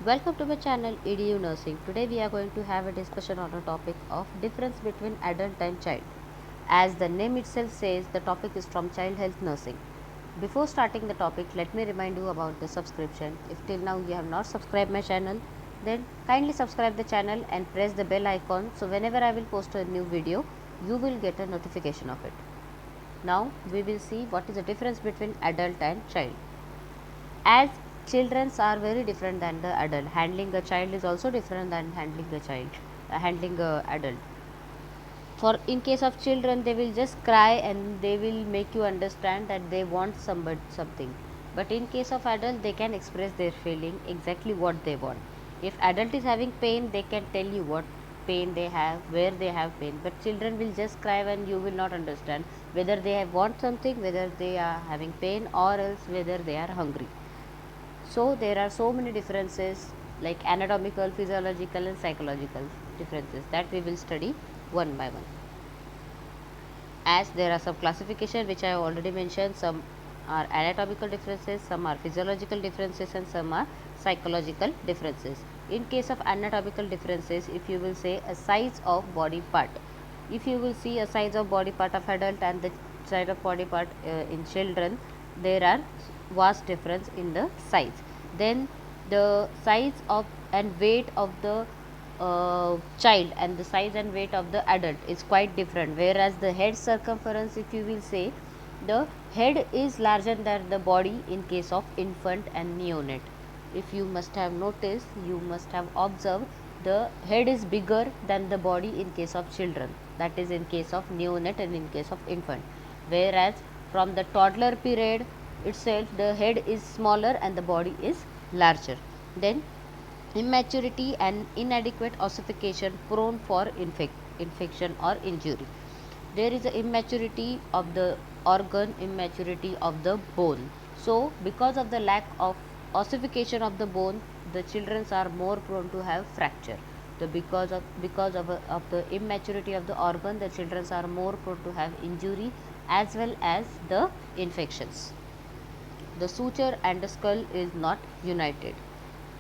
Welcome to my channel EDU Nursing. Today we are going to have a discussion on a topic of difference between adult and child. As the name itself says, the topic is from Child Health Nursing. Before starting the topic, let me remind you about the subscription. If till now you have not subscribed my channel, then kindly subscribe the channel and press the bell icon so whenever I will post a new video, you will get a notification of it. Now we will see what is the difference between adult and child. As children are very different than the adult, handling a child is also different than handling a adult. For in case of children, they will just cry and they will make you understand that they want something, but in case of adult, they can express their feeling exactly what they want. If adult is having pain, they can tell you what pain they have, where they have pain, but children will just cry and you will not understand whether they have want something, whether they are having pain, or else whether they are hungry. So there are so many differences like anatomical, physiological and psychological differences that we will study one by one. As there are some classification which I have already mentioned, some are anatomical differences, some are physiological differences and some are psychological differences. In case of anatomical differences, if you will say a size of body part, if you will see a size of body part of adult and the size of body part in children, there are vast difference in the size. Then the size of and weight of the child and the size and weight of the adult is quite different, whereas the head circumference, if you will say, the head is larger than the body in case of infant and neonate. If you must have noticed, you must have observed, the head is bigger than the body in case of children, that is in case of neonate and in case of infant, whereas from the toddler period itself the head is smaller and the body is larger. Then immaturity and inadequate ossification prone for infection or injury. There is a immaturity of the organ, immaturity of the bone. So because of the lack of ossification of the bone, the children are more prone to have fracture. The because of the immaturity of the organ, the children are more prone to have injury as well as the infections. The suture and the skull is not united.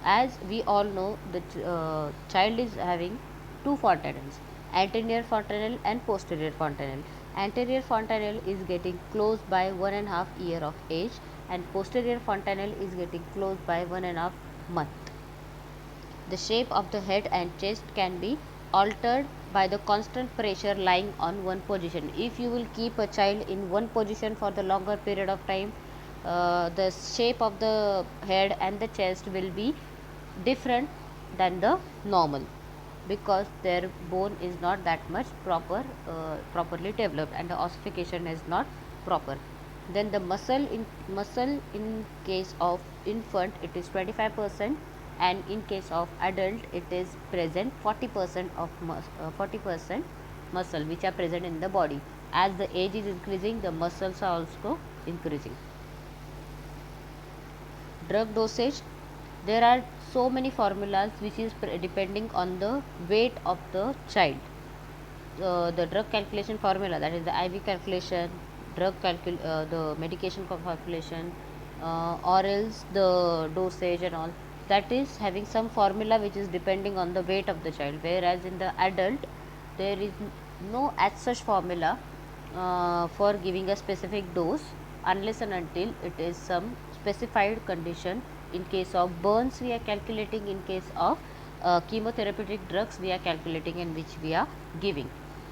As we all know, the child is having two fontanelles, anterior fontanelle and posterior fontanelle. Anterior fontanelle is getting closed by 1.5 year of age and posterior fontanelle is getting closed by 1.5 month. The shape of the head and chest can be altered by the constant pressure lying on one position. If you will keep a child in one position for the longer period of time, the shape of the head and the chest will be different than the normal, because their bone is not that much properly developed and the ossification is not proper. Then the muscle in case of infant it is 25%, and in case of adult it is present 40% of 40% muscle which are present in the body. As the age is increasing, the muscles are also increasing. Drug dosage, there are so many formulas which is depending on the weight of the child. The drug calculation formula, that is the IV calculation, the medication calculation, or else the dosage and all, that is having some formula which is depending on the weight of the child, whereas in the adult there is no as such formula for giving a specific dose unless and until it is some specified condition. In case of burns we are calculating, in case of chemotherapeutic drugs we are calculating and which we are giving.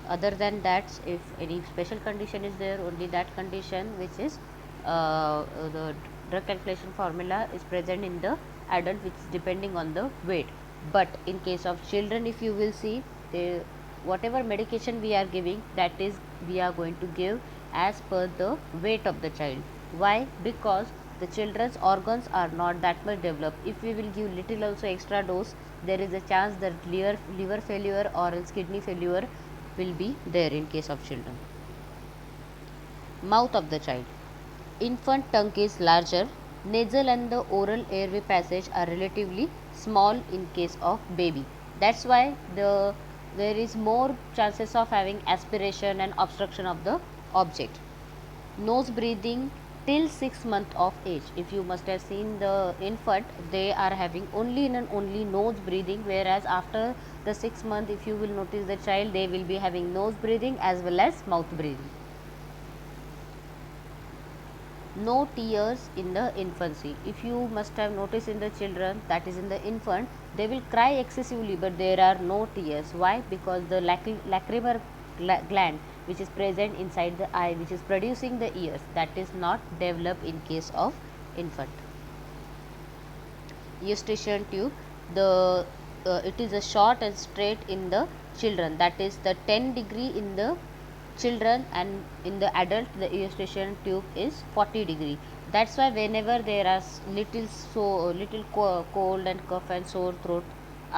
Other than that, if any special condition is there, only that condition which is the drug calculation formula is present in the adult, which is depending on the weight. But in case of children, if you will see, they, whatever medication we are giving, that is we are going to give as per the weight of the child. Why? Because the children's organs are not that much developed. If we will give little also extra dose, there is a chance that liver failure or else kidney failure will be there in case of children. Mouth of the child. Infant tongue is larger. Nasal and the oral airway passage are relatively small in case of baby. That's why there is more chances of having aspiration and obstruction of the object. Nose breathing till 6 months of age. If you must have seen the infant, they are having only and only nose breathing, whereas after the 6 month, if you will notice the child, they will be having nose breathing as well as mouth breathing. No tears in the infancy. If you must have noticed in the children, that is in the infant, they will cry excessively, but there are no tears. Why? Because the lacrimal gland which is present inside the eye, which is producing the ears, that is not developed in case of infant. Eustachian tube, the it is a short and straight in the children, that is the 10 degree in the children, and in the adult the eustachian tube is 40 degree. That's why whenever there are little cold and cough and sore throat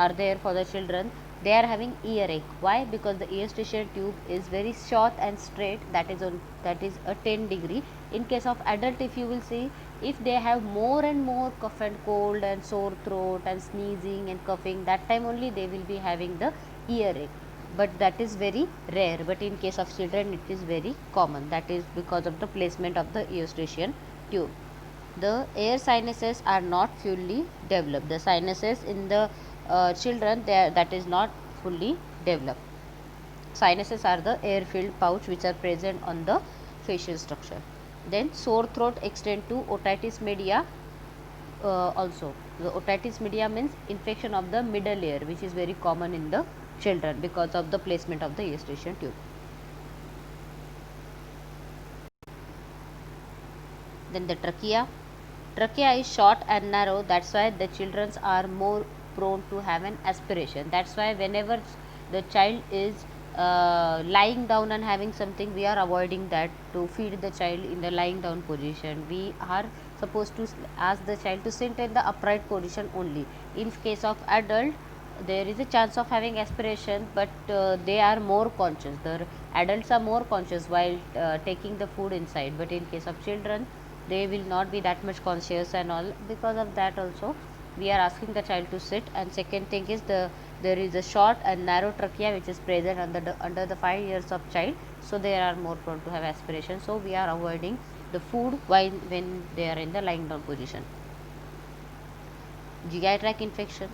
are there for the children, they are having earache. Why? Because the eustachian tube is very short and straight, that is a 10 degree. In case of adult, if you will see, if they have more and more cough and cold and sore throat and sneezing and coughing, that time only they will be having the earache, but that is very rare. But in case of children, it is very common, that is because of the placement of the eustachian tube. The air sinuses are not fully developed. The sinuses in the children, that is not fully developed. Sinuses are the air filled pouch which are present on the facial structure. Then sore throat extend to otitis media. Also, the otitis media means infection of the middle ear, which is very common in the children because of the placement of the eustachian tube. Then the trachea. Trachea is short and narrow, that's why the children are more prone to have an aspiration. That's why whenever the child is lying down and having something, we are avoiding that to feed the child in the lying down position. We are supposed to ask the child to sit in the upright position only. In case of adult, there is a chance of having aspiration, but they are more conscious. The adults are more conscious while taking the food inside, but in case of children, they will not be that much conscious and all. Because of that also, we are asking the child to sit. And second thing is, there is a short and narrow trachea which is present under the 5 years of child, so they are more prone to have aspiration. So we are avoiding the food while when they are in the lying down position. GI tract infection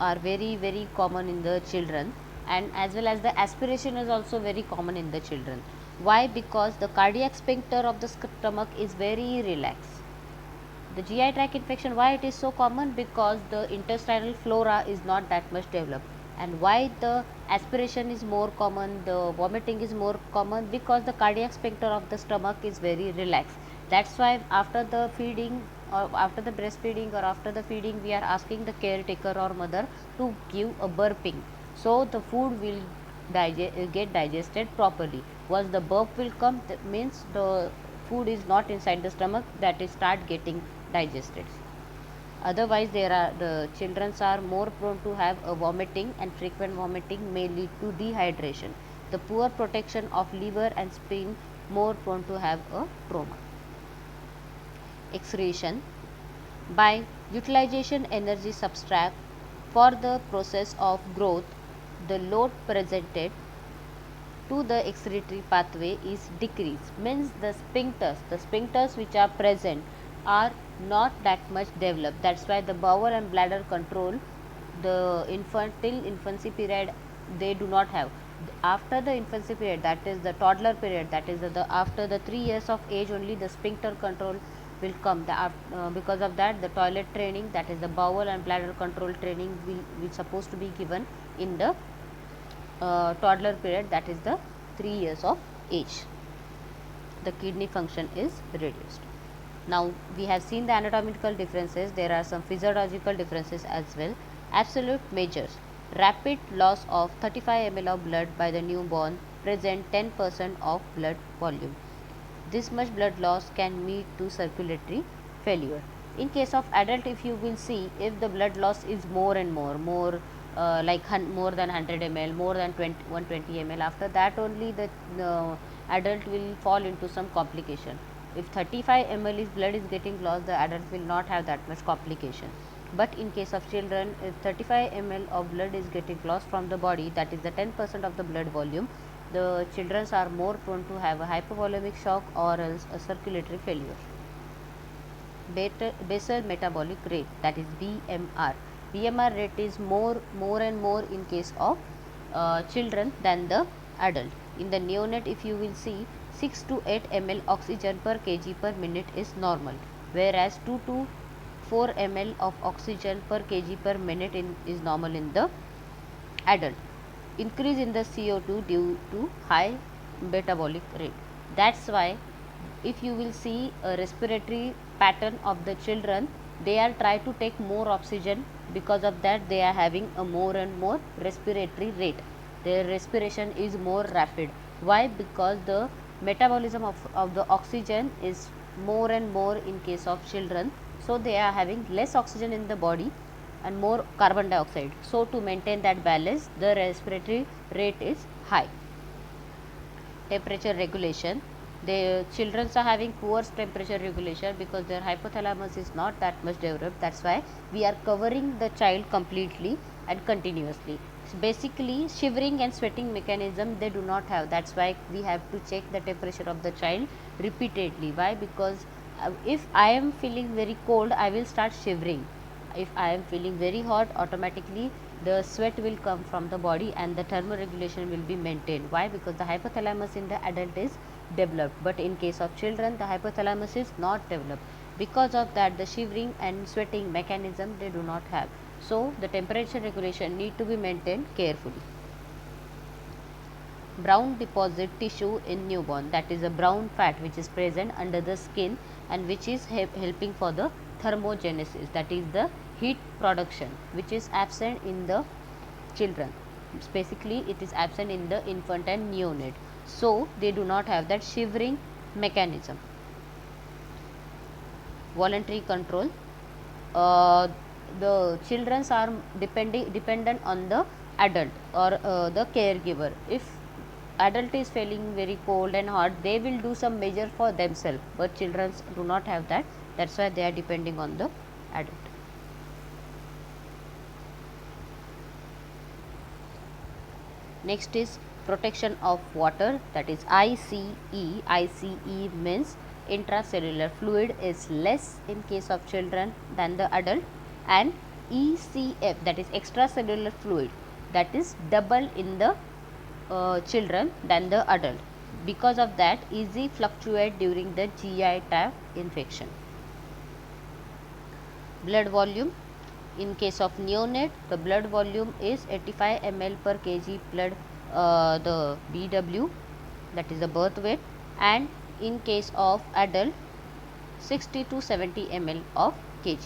are very common in the children, and as well as the aspiration is also very common in the children. Why? Because the cardiac sphincter of the stomach is very relaxed. The GI tract infection, why it is so common? Because the intestinal flora is not that much developed. And why the aspiration is more common, the vomiting is more common? Because the cardiac sphincter of the stomach is very relaxed. That's why after the feeding or after the breastfeeding or after the feeding, we are asking the caretaker or mother to give a burping, so the food will get digested properly. Once the burp will come, that means the food is not inside the stomach, that is start getting digested. Otherwise, the children are more prone to have a vomiting, and frequent vomiting may lead to dehydration. The poor protection of liver and spleen more prone to have a trauma. Excretion. By utilization energy subtract for the process of growth, the load presented to the excretory pathway is decreased. Means the sphincters which are present are not that much developed. That's why the bowel and bladder control, the infant till infancy period, they do not have. After the infancy period, that is the toddler period, that is after the 3 years of age, only the sphincter control will come. Because of that, the toilet training, that is the bowel and bladder control training, will supposed to be given in the toddler period, that is the 3 years of age. The kidney function is reduced. Now we have seen the anatomical differences. There are some physiological differences as well. Absolute measures: rapid loss of 35 ml of blood by the newborn, present 10% of blood volume. This much blood loss can lead to circulatory failure. In case of adult, if you will see, if the blood loss is more and more like more than 100 ml, more than 120 ml, after that only the adult will fall into some complication. If 35 ml is blood is getting lost, the adult will not have that much complication. But in case of children, if 35 ml of blood is getting lost from the body, that is the 10% of the blood volume, the children are more prone to have a hypovolemic shock or else a circulatory failure. basal metabolic rate, that is BMR. BMR rate is more and more in case of children than the adult. In the neonate, if you will see, 6 to 8 ml oxygen per kg per minute is normal, whereas 2 to 4 ml of oxygen per kg per minute is normal in the adult. Increase in the CO2 due to high metabolic rate. That's why if you will see a respiratory pattern of the children, they are try to take more oxygen, because of that they are having a more and more respiratory rate. Their respiration is more rapid. Why? Because the metabolism of the oxygen is more and more in case of children, so they are having less oxygen in the body and more carbon dioxide. So to maintain that balance, the respiratory rate is high. Temperature regulation, the children are having poor temperature regulation because their hypothalamus is not that much developed. That's why we are covering the child completely and continuously. So basically shivering and sweating mechanism they do not have. That's why we have to check the temperature of the child repeatedly. Why? Because if I am feeling very cold, I will start shivering. If I am feeling very hot, automatically the sweat will come from the body and the thermoregulation will be maintained. Why? Because the hypothalamus in the adult is developed, but in case of children the hypothalamus is not developed. Because of that, the shivering and sweating mechanism they do not have. So the temperature regulation need to be maintained carefully. Brown deposit tissue in newborn, that is a brown fat which is present under the skin and which is helping for the thermogenesis, that is the heat production, which is absent in the children. Basically it is absent in the infant and neonate, so they do not have that shivering mechanism. Voluntary control, the children are dependent on the adult or the caregiver. If adult is feeling very cold and hot, they will do some measure for themselves, but children do not have that. That's why they are depending on the adult. Next is protection of water, that is ICE. ICE means intracellular fluid is less in case of children than the adult, and ECF, that is extracellular fluid, that is double in the children than the adult. Because of that, easy fluctuate during the GI tract infection. Blood volume, in case of neonate the blood volume is 85 ml per kg blood, the BW, that is the birth weight, and in case of adult 60 to 70 ml of kg.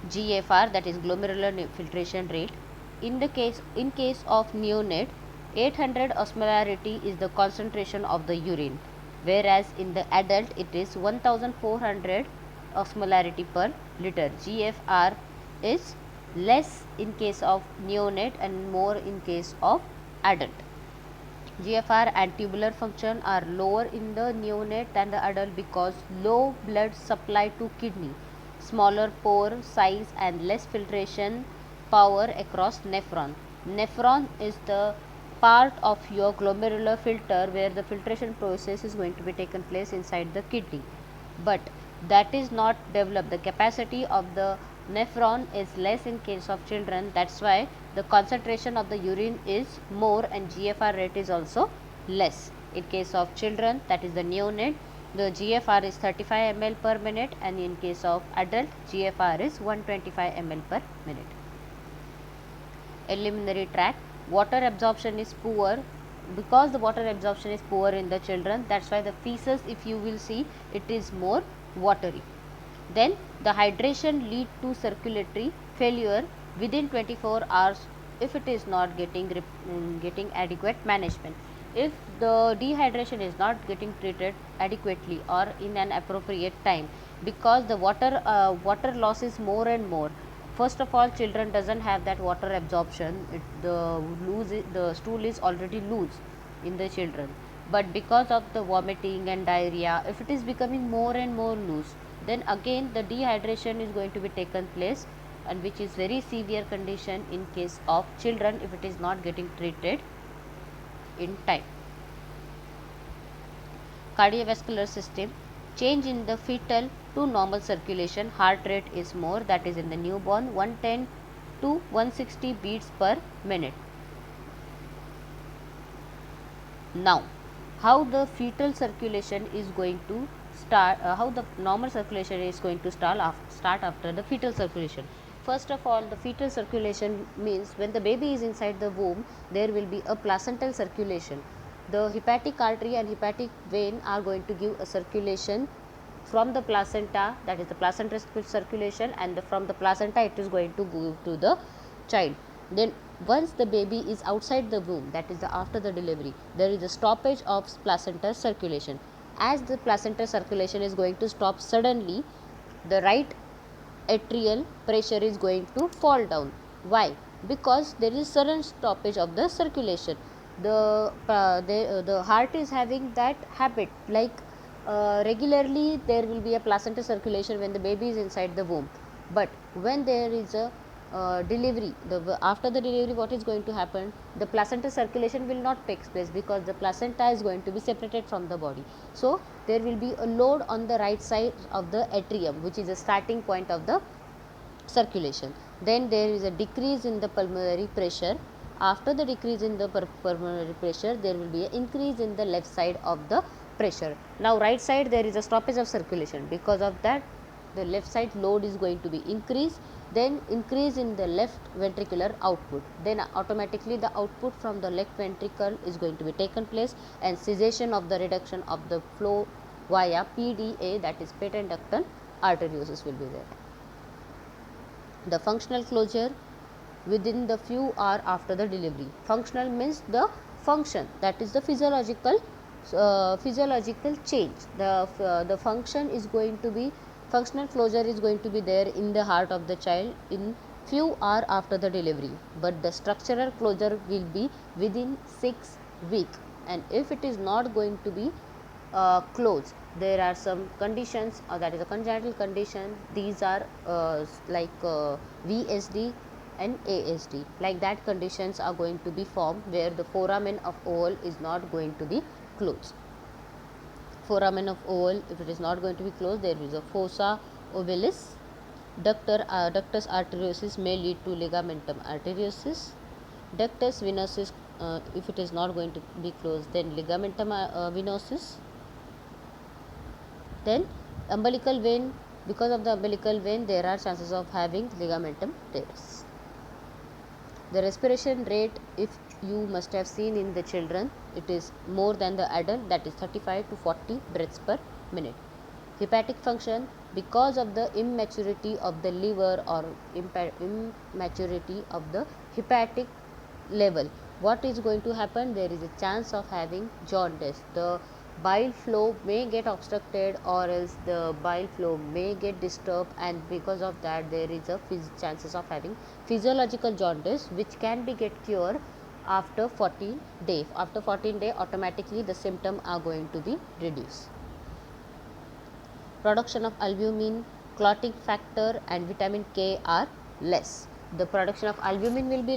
GFR, that is glomerular filtration rate, in case of neonate 800 osmolarity is the concentration of the urine, whereas in the adult it is 1400 osmolarity per liter. GFR is less in case of neonate and more in case of adult. GFR and tubular function are lower in the neonate than the adult because low blood supply to kidney, smaller pore size and less filtration power across nephron. Nephron is the part of your glomerular filter where the filtration process is going to be taken place inside the kidney, but that is not developed. The capacity of the nephron is less in case of children. That's why the concentration of the urine is more and GFR rate is also less. In case of children, that is the neonate, the GFR is 35 ml per minute, and in case of adult GFR is 125 ml per minute. Eliminatory tract, water absorption is poor. Because the water absorption is poor in the children, that's why the feces, if you will see, it is more watery. Then the hydration lead to circulatory failure within 24 hours if it is not getting adequate management. If the dehydration is not getting treated adequately or in an appropriate time, because the water loss is more and more. First of all, children doesn't have that water absorption. The stool is already loose in the children, but because of the vomiting and diarrhea, if it is becoming more and more loose, then again the dehydration is going to be taken place, and which is very severe condition in case of children if it is not getting treated in time. Cardiovascular system, Change in the fetal to normal circulation, heart rate is more, that is in the newborn 110 to 160 beats per minute. Now, how the fetal circulation is going to start, how the normal circulation is going to start after the fetal circulation. First of all, the fetal circulation means when the baby is inside the womb, there will be a placental circulation. The hepatic artery and hepatic vein are going to give a circulation from the placenta, that is the placental circulation, and from the placenta it is going to go to the child. Then once the baby is outside the womb, that is after the delivery, there is a stoppage of placenta circulation. As the placenta circulation is going to stop suddenly, the right atrial pressure is going to fall down. Why? Because there is sudden stoppage of the circulation. The heart is having that habit, like regularly there will be a placenta circulation when the baby is inside the womb, but when there is a delivery, after the delivery, what is going to happen? The placenta circulation will not take place because the placenta is going to be separated from the body. So there will be a load on the right side of the atrium, which is the starting point of the circulation. Then there is a decrease in the pulmonary pressure. After the decrease in the pulmonary pressure, there will be an increase in the left side of the pressure. Now right side there is a stoppage of circulation, because of that the left side load is going to be increased, then increase in the left ventricular output, then automatically the output from the left ventricle is going to be taken place, and cessation of the reduction of the flow via PDA, that is patent ductal arteriosus, will be there. The functional closure within the few hours after the delivery. Functional means the function, that is the physiological change. The function is going to be, functional closure is going to be there in the heart of the child in few hours after the delivery, but the structural closure will be within 6 weeks. And if it is not going to be closed, there are some conditions, that is a congenital condition. These are VSD and ASD, like that conditions are going to be formed where the foramen of oval is not going to be closed. Foramen of oval, if it is not going to be closed, there is a fossa ovalis. Ductus arteriosus may lead to ligamentum arteriosus. Ductus venosus, if it is not going to be closed, then ligamentum venosus. Then umbilical vein, because of the umbilical vein there are chances of having ligamentum teres. The respiration rate, if you must have seen in the children, it is more than the adult, that is 35 to 40 breaths per minute. Hepatic function, because of the immaturity of the liver or immaturity of the hepatic level, what is going to happen? There is a chance of having jaundice. The bile flow may get obstructed, or else the bile flow may get disturbed, and because of that there is a chances of having physiological jaundice, which can be get cured after 14 days. After 14 days, automatically the symptoms are going to be reduced. Production of albumin, clotting factor and vitamin K are less. The production of albumin will be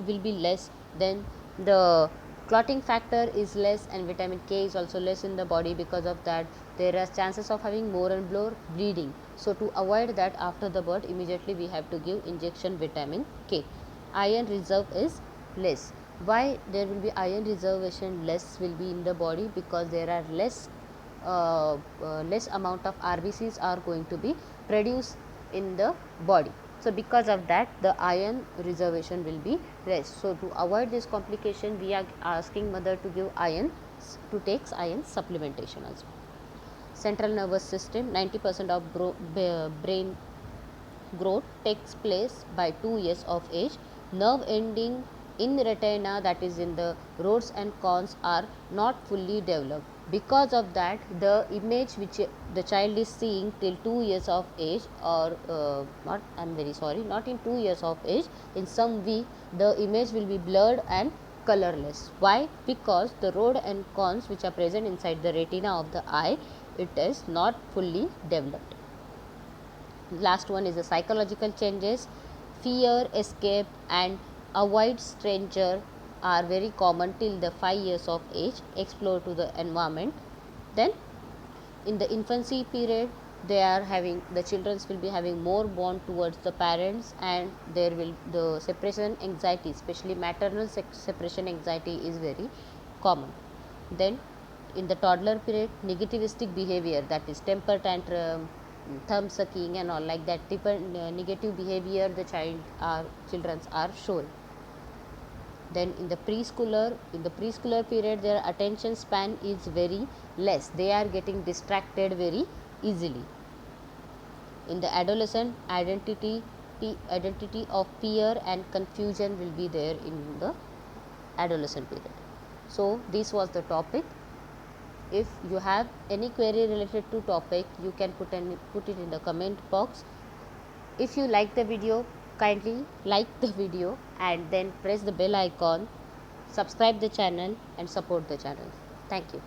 will be less, then the clotting factor is less, and vitamin K is also less in the body. Because of that there are chances of having more and more bleeding. So to avoid that, after the birth immediately we have to give injection vitamin K. Iron reserve is less. Why there will be iron reservation less will be in the body? Because there are less amount of RBCs are going to be produced in the body. So because of that the iron reservation will be less. So to avoid this complication, we are asking mother to give iron, to take iron supplementation also. Central nervous system, 90% of brain growth takes place by 2 years of age. Nerve ending in retina, that is in the rods and cones, are not fully developed. Because of that the image which the child is seeing till 2 years of age, or not in 2 years of age, in some week the image will be blurred and colorless. Why? Because the rod and cones which are present inside the retina of the eye, it is not fully developed. Last one is the psychological changes. Fear, escape and avoid stranger are very common till the 5 years of age. Explore to the environment. Then In the infancy period, they are having, the children will be having more bond towards the parents, and there will the separation anxiety, especially maternal separation anxiety, is very common. Then in the toddler period, negativistic behavior, that is temper tantrum, thumb sucking and all like that, negative behavior the children are showing. Then in the preschooler period, their attention span is very less, they are getting distracted very easily. In the adolescent, identity of fear and confusion will be there in the adolescent period. So this was the topic. If you have any query related to topic, you can put it in the comment box. If you like the video, kindly like the video and then press the bell icon, subscribe the channel and support the channel. Thank you.